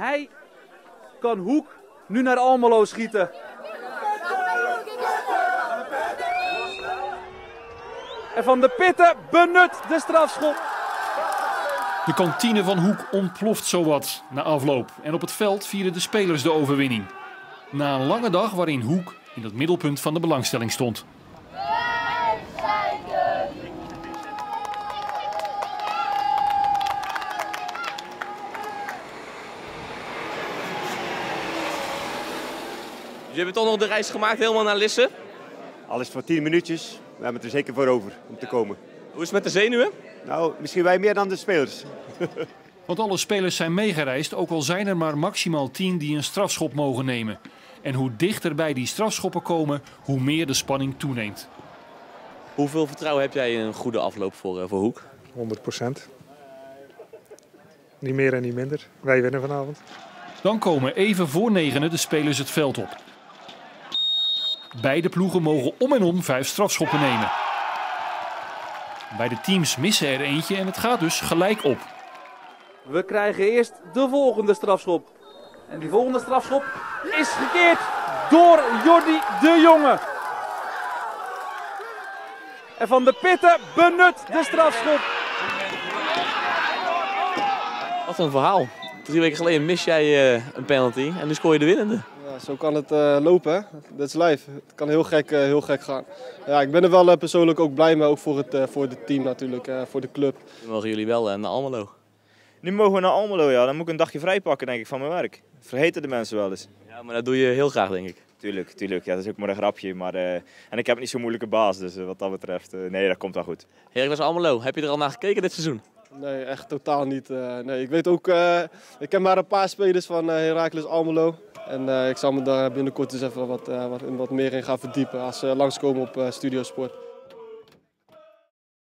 Hij kan Hoek nu naar Almelo schieten. En Van de Pitten benut de strafschop. De kantine van Hoek ontploft zowat na afloop. En op het veld vieren de spelers de overwinning. Na een lange dag waarin Hoek in het middelpunt van de belangstelling stond. Dus je hebt toch nog de reis gemaakt helemaal naar Lisse? Alles voor 10 minuutjes. We hebben het er zeker voor over om te komen. Hoe is het met de zenuwen? Nou, misschien wij meer dan de spelers. Want alle spelers zijn meegereisd, ook al zijn er maar maximaal 10 die een strafschop mogen nemen. En hoe dichter bij die strafschoppen komen, hoe meer de spanning toeneemt. Hoeveel vertrouwen heb jij in een goede afloop voor Hoek? 100%. Niet meer en niet minder. Wij winnen vanavond. Dan komen even voor 9 de spelers het veld op. Beide ploegen mogen om en om 5 strafschoppen nemen. Beide teams missen er eentje en het gaat dus gelijk op. We krijgen eerst de volgende strafschop. En die volgende strafschop is gekeerd door Jordi de Jonge. En Van de Pitten benut de strafschop. Wat een verhaal. 3 weken geleden mis jij een penalty en nu scoor je de winnende. Ja, zo kan het lopen, hè. Dat is live. Het kan heel gek gaan. Ja, ik ben er wel persoonlijk ook blij mee, ook voor het team natuurlijk, voor de club. Nu mogen jullie wel naar Almelo. Nu mogen we naar Almelo, ja. Dan moet ik een dagje vrij pakken, denk ik, van mijn werk. Dat vergeten de mensen wel eens. Ja, maar dat doe je heel graag, denk ik. Tuurlijk. Ja, dat is ook maar een grapje. Maar, en ik heb niet zo'n moeilijke baas, dus wat dat betreft, nee, dat komt wel goed. Heracles Almelo, heb je er al naar gekeken dit seizoen? Nee, echt totaal niet. Nee, ik weet ook, ik ken maar een paar spelers van Heracles Almelo. En ik zal me daar binnenkort eens even wat meer in gaan verdiepen als ze langskomen op Studiosport.